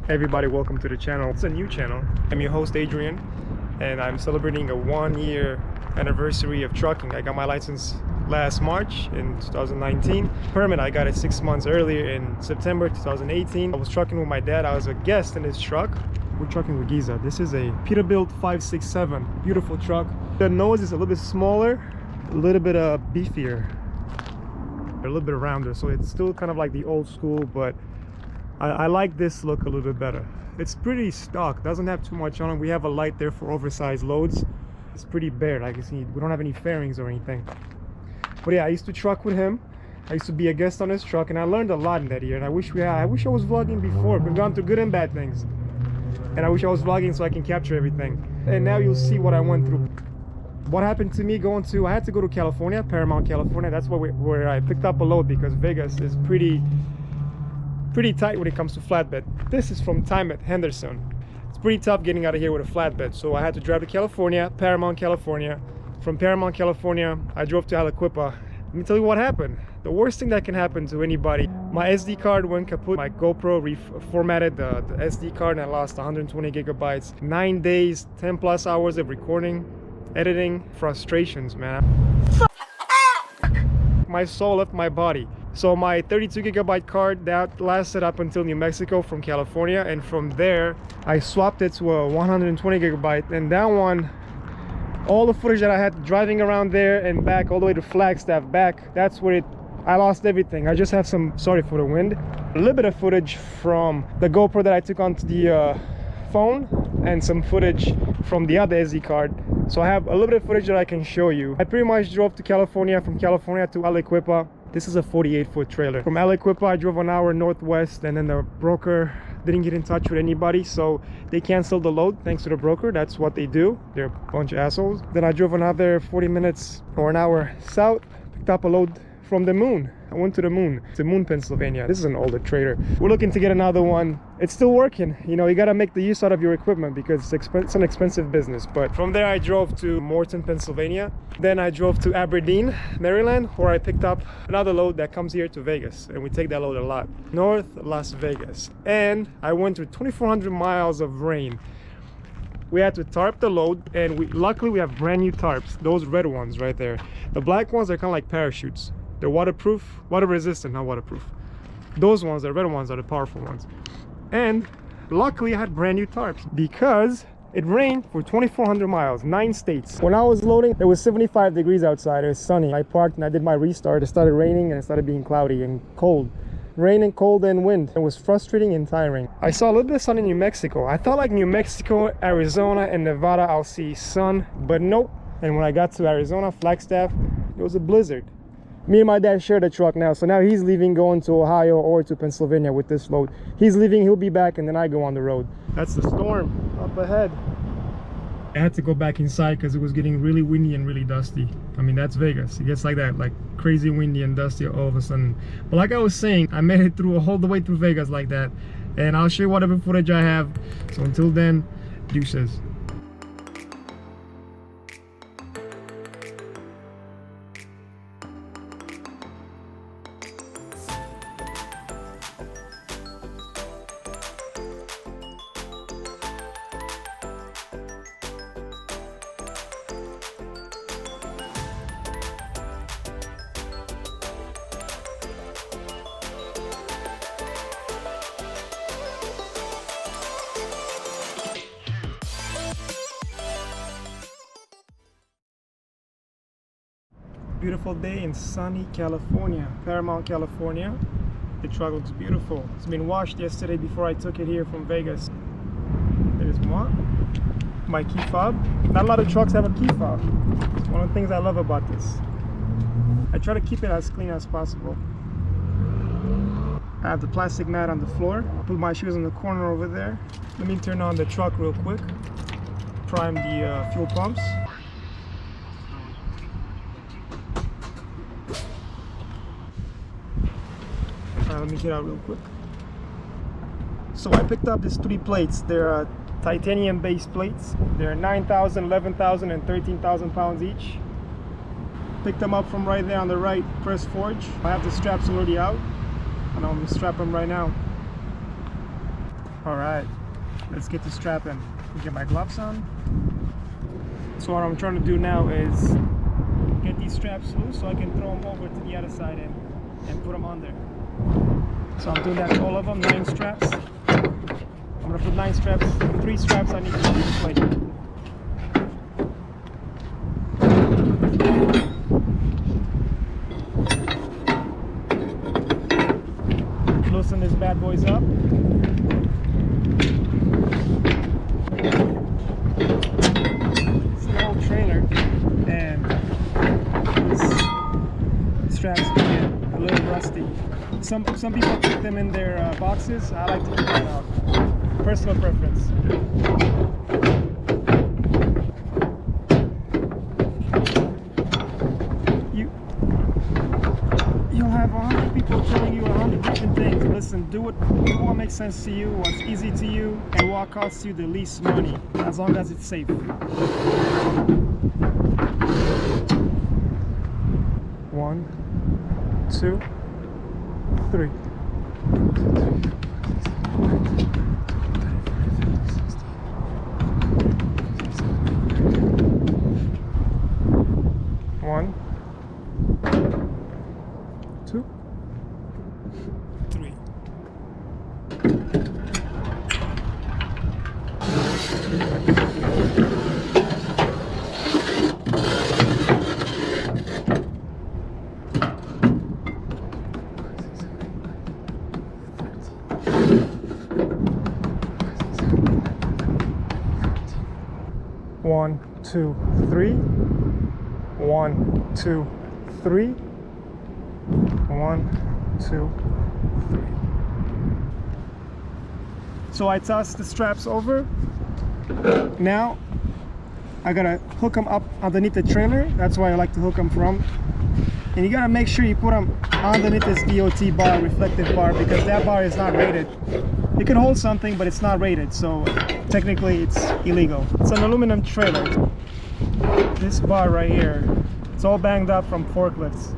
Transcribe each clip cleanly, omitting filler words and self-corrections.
Hey everybody, welcome to the channel. It's a new channel. I'm your host Adrian, and I'm celebrating a 1-year anniversary of trucking. I got my license last March in 2019. Permit, I got it 6 months earlier in September 2018. I was trucking with my dad. I was a guest in his truck. We're trucking with Giza. This is a Peterbilt 567. Beautiful truck. The nose is a little bit smaller, a little bit beefier, a little bit rounder. So it's still kind of like the old school, but I like this look a little bit better. It's pretty stock, doesn't have too much on it. We have a light there for oversized loads. It's pretty bare, like you see. We don't have any fairings or anything. But yeah, I used to truck with him. I used to be a guest on his truck, and I learned a lot in that year. And I wish I was vlogging before. We've gone through good and bad things, and I wish I was vlogging so I can capture everything. And now you'll see what I went through. What happened to me I had to go to California, Paramount, California. That's where I picked up a load, because Vegas is pretty tight when it comes to flatbed. This is from time at Henderson. It's pretty tough getting out of here with a flatbed, so I had to drive to California, Paramount, California. From Paramount, California, I drove to Aliquippa. Let me tell you what happened. The worst thing that can happen to anybody: my SD card went kaput. My GoPro reformatted the SD card, and I lost 120 gigabytes. 9 days, 10 plus hours of recording, editing, frustrations, man. My soul left my body. So my 32 gigabyte card, that lasted up until New Mexico from California, and from there I swapped it to a 120 gigabyte, and that one, all the footage that I had driving around there and back all the way to Flagstaff back, that's where I lost everything. I just have some, sorry for the wind, a little bit of footage from the GoPro that I took onto the phone, and some footage from the other SD card. So I have a little bit of footage that I can show you. I pretty much drove to California, from California to Aliquippa. This is a 48-foot trailer. From Aliquippa, I drove an hour northwest, and then the broker didn't get in touch with anybody, so they canceled the load. Thanks to the broker. That's what they do. They're a bunch of assholes. Then I drove another 40 minutes or an hour south, picked up a load from the moon. I went to the moon, Pennsylvania. This is an older trailer. We're looking to get another one. It's still working. You know, you gotta make the use out of your equipment, because it's an expensive business. But from there I drove to Morton, Pennsylvania. Then I drove to Aberdeen, Maryland, where I picked up another load that comes here to Vegas, and we take that load a lot. North Las Vegas. And I went through 2,400 miles of rain. We had to tarp the load, and luckily we have brand new tarps. Those red ones right there. The black ones are kind of like parachutes. They're waterproof, water resistant, not waterproof. Those ones, the red ones, are the powerful ones. And luckily I had brand new tarps, because it rained for 2,400 miles, 9 states. When I was loading, it was 75 degrees outside. It was sunny. I parked and I did my restart. It started raining, and it started being cloudy and cold. Rain and cold and wind. It was frustrating and tiring. I saw a little bit of sun in New Mexico. I thought like New Mexico, Arizona, and Nevada I'll see sun, but nope. And when I got to Arizona, Flagstaff, it was a blizzard. Me and my dad share the truck now, so now he's leaving, going to Ohio or to Pennsylvania with this load. He's leaving, he'll be back, and then I go on the road. That's the storm up ahead. I had to go back inside because it was getting really windy and really dusty. I mean, that's Vegas. It gets like that, like crazy windy and dusty all of a sudden. But like I was saying, I made it through all the way through Vegas like that, and I'll show you whatever footage I have. So until then, deuces. Beautiful day in sunny California, Paramount, California. The truck looks beautiful. It's been washed yesterday before I took it here from Vegas. There's my key fob. Not a lot of trucks have a key fob. It's one of the things I love about this. I try to keep it as clean as possible. I have the plastic mat on the floor. I'll put my shoes in the corner over there. Let me turn on the truck real quick. Prime the fuel pumps. Let me get out real quick. So I picked up these 3 plates. They're titanium base plates. They're 9,000, 11,000, and 13,000 pounds each. Picked them up from right there on the right, press forge. I have the straps already out, and I'm gonna strap them right now. All right, let's get the strap in. Get my gloves on. So what I'm trying to do now is get these straps loose so I can throw them over to the other side and put them on there. So I'm doing that to all of them, 9 straps. I'm gonna put 9 straps, 3 straps I need to replace. Loosen this bad boys up. It's an old trailer, and these straps can get a little rusty. Some people put them in their boxes. I like to keep them out. Personal preference. You'll have 100 people telling you 100 different things. Listen, do what makes sense to you, what's easy to you, and what costs you the least money, as long as it's safe. 1, 2, 3. One, 2, 3. One, 2, 3. 1, 2, 3. 1, 2, 3. So I tossed the straps over. Now I gotta hook them up underneath the trailer. That's why I like to hook them from. And you gotta make sure you put them underneath this DOT bar, reflective bar, because that bar is not rated. It can hold something, but it's not rated, so technically it's illegal. It's an aluminum trailer. This bar right here, it's all banged up from forklifts.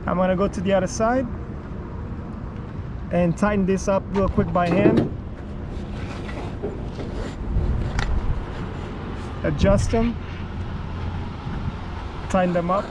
I'm gonna go to the other side and tighten this up real quick by hand. Adjust them, tighten them up.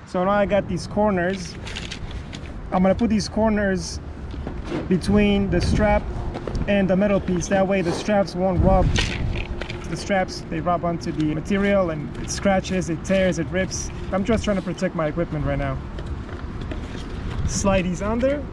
So now I got these corners. I'm gonna put these corners between the strap and the metal piece. That way the straps won't rub. The straps, they rub onto the material and it scratches, it tears, it rips. I'm just trying to protect my equipment right now. Slide these under.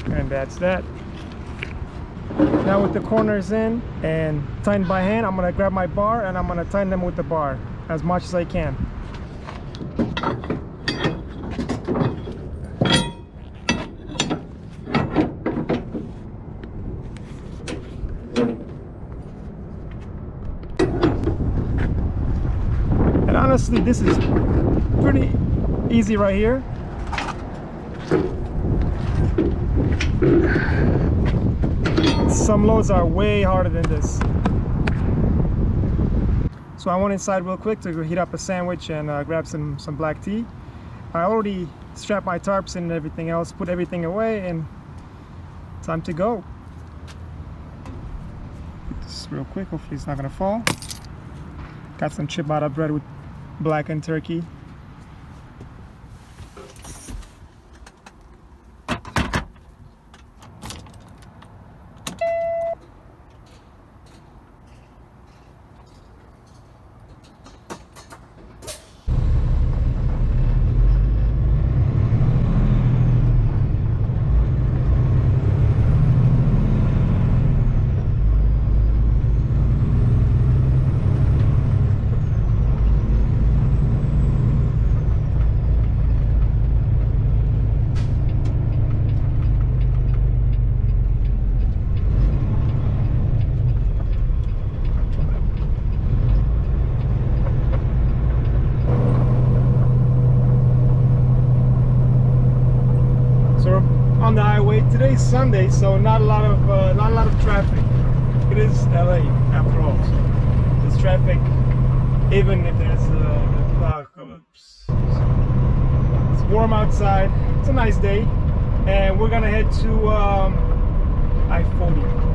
And that's that. Now with the corners in and tightened by hand, I'm gonna grab my bar and I'm gonna tighten them with the bar as much as I can. And honestly, this is pretty easy right here. Some loads are way harder than this. So I went inside real quick to heat up a sandwich and grab some black tea. I already strapped my tarps in and everything else, put everything away, and time to go. Get this real quick, hopefully it's not gonna fall. Got some ciabatta bread with blackened turkey. on the highway. Today's Sunday, so not a lot of traffic. It is LA after all, so there's traffic even if there's the apocalypse. It's warm outside. It's a nice day, and we're gonna head to I-40.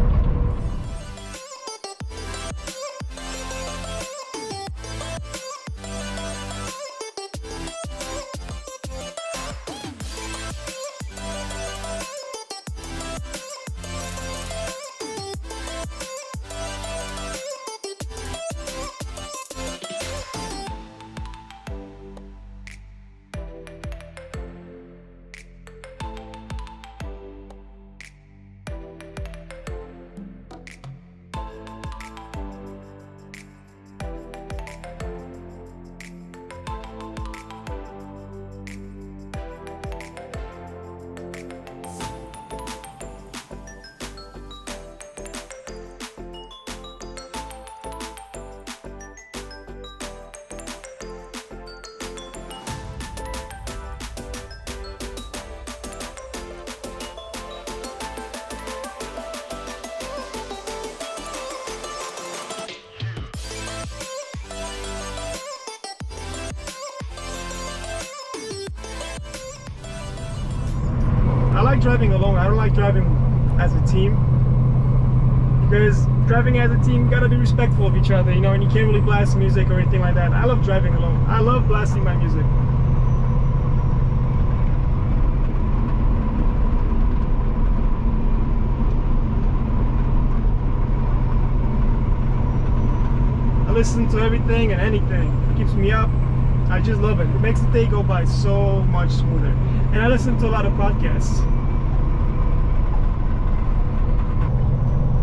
I like driving alone. I don't like driving as a team, because driving as a team, you gotta be respectful of each other, you know, and you can't really blast music or anything like that. I love driving alone. I love blasting my music. I listen to everything and anything. It keeps me up. I just love it. It makes the day go by so much smoother. And I listen to a lot of podcasts.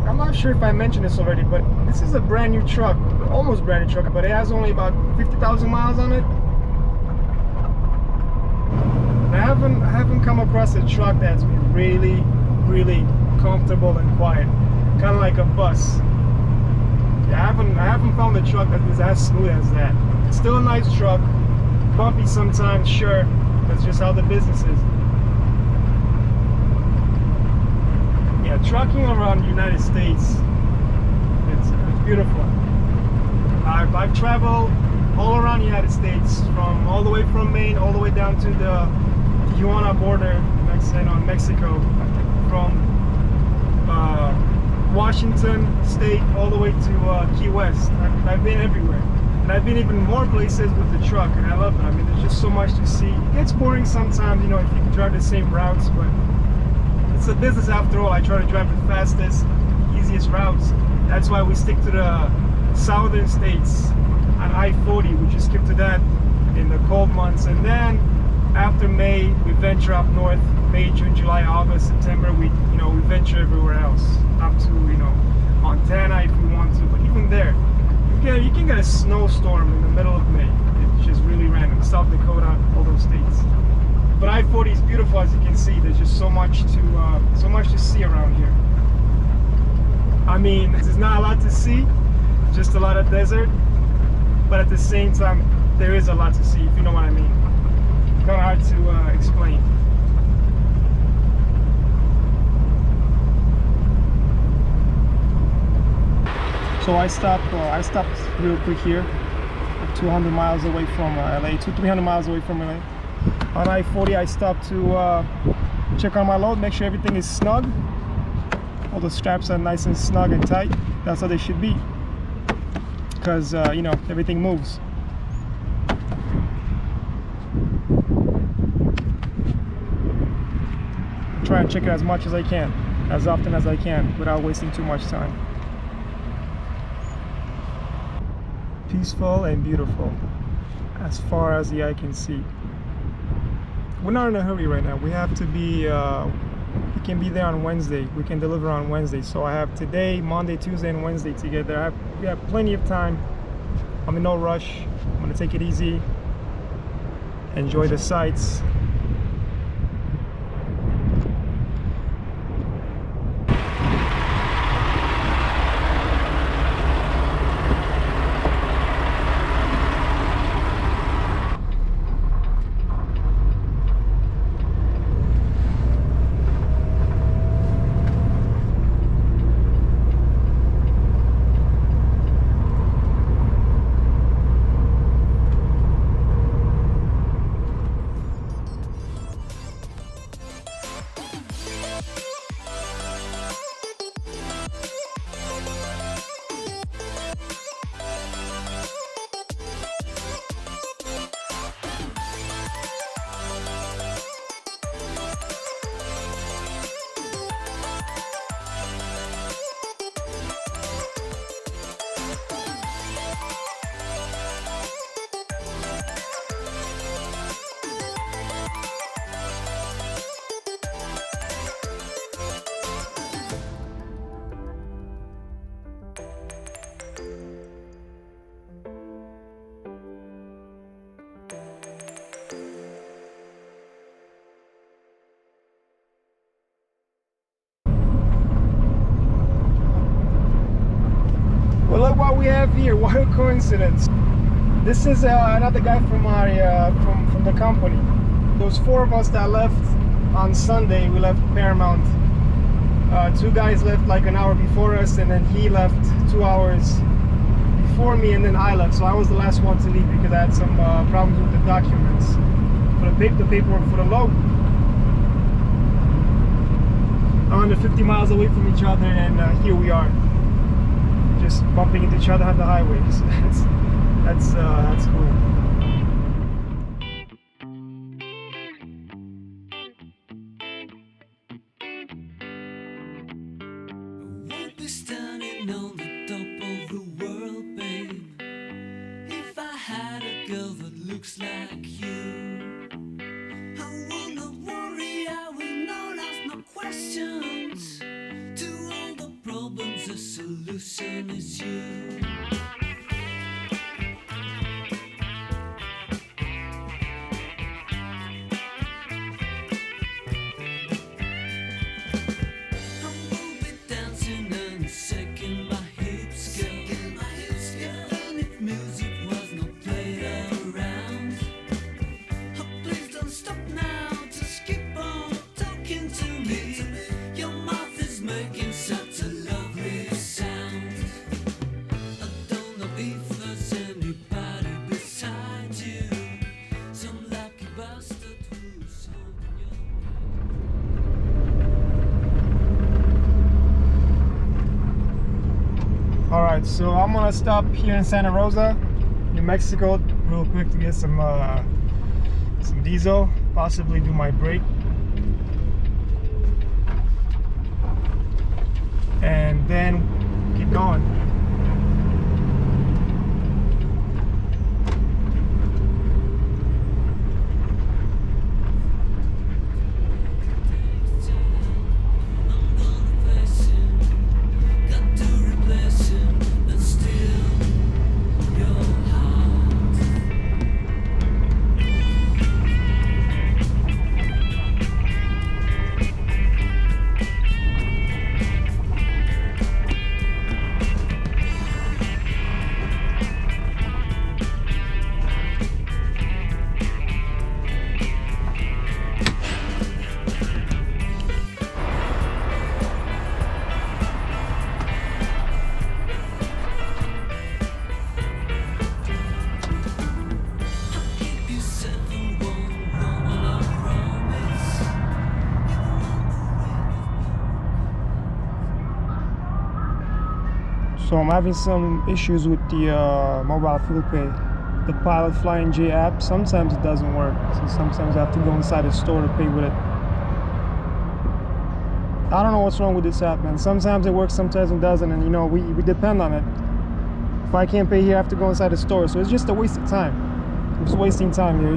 I'm not sure if I mentioned this already, but this is a brand new truck, almost brand new truck, but it has only about 50,000 miles on it. And I haven't come across a truck that's really, really comfortable and quiet, kind of like a bus. Yeah, I haven't found a truck that is as smooth as that. It's still a nice truck, bumpy sometimes, sure. That's just how the business is. Yeah, trucking around the United States, it's beautiful. I've traveled all around the United States, from all the way from Maine, all the way down to the Tijuana border, Mexico, from Washington State all the way to Key West. I've been everywhere. And I've been even more places with the truck, and I love it. I mean, there's just so much to see. It gets boring sometimes, you know, if you can drive the same routes, but it's a business after all. I try to drive the fastest, easiest routes. That's why we stick to the southern states on I-40. We just skip to that in the cold months, and then after May, we venture up north. May, June, July, August, September, we venture everywhere else, up to, you know, Montana if we want to. But even there, you can get a snowstorm in the middle of May. It's just really random. South Dakota, all those states. But I-40 is beautiful, as you can see. There's just so much to see around here. I mean, there's not a lot to see, just a lot of desert. But at the same time, there is a lot to see, if you know what I mean. Kind of hard to explain. So I stopped real quick here, 200 miles away from LA, 300 miles away from LA. On I-40, I stopped to check on my load, make sure everything is snug. All the straps are nice and snug and tight. That's how they should be, because you know, everything moves. Try and check it as much as I can, as often as I can, without wasting too much time. Peaceful and beautiful, as far as the eye can see. We're not in a hurry right now. We have to be, we can be there on Wednesday. We can deliver on Wednesday. So I have today, Monday, Tuesday, and Wednesday to get there. We have plenty of time. I'm in no rush. I'm gonna take it easy, enjoy the sights. we have here? What a coincidence. This is another guy from our from the company. Those 4 of us that left on Sunday, we left Paramount. 2 guys left like an hour before us, and then he left 2 hours before me, and then I left. So I was the last one to leave because I had some problems with the documents for the paperwork for the load. 150 miles away from each other, and here we are, just bumping into each other on the highway. So that's cool. Won't be standing on the top of the world, babe, if I had a girl that looks like you. I will not worry, I will not ask no questions. To all the problems, the solution is you. Alright, so I'm gonna stop here in Santa Rosa, New Mexico, real quick to get some diesel, possibly do my brake, and then keep going. So I'm having some issues with the mobile fuel pay. The Pilot Flying J app, sometimes it doesn't work. So sometimes I have to go inside the store to pay with it. I don't know what's wrong with this app, man. Sometimes it works, sometimes it doesn't, and you know, we depend on it. If I can't pay here, I have to go inside the store. So it's just a waste of time. I'm just wasting time here.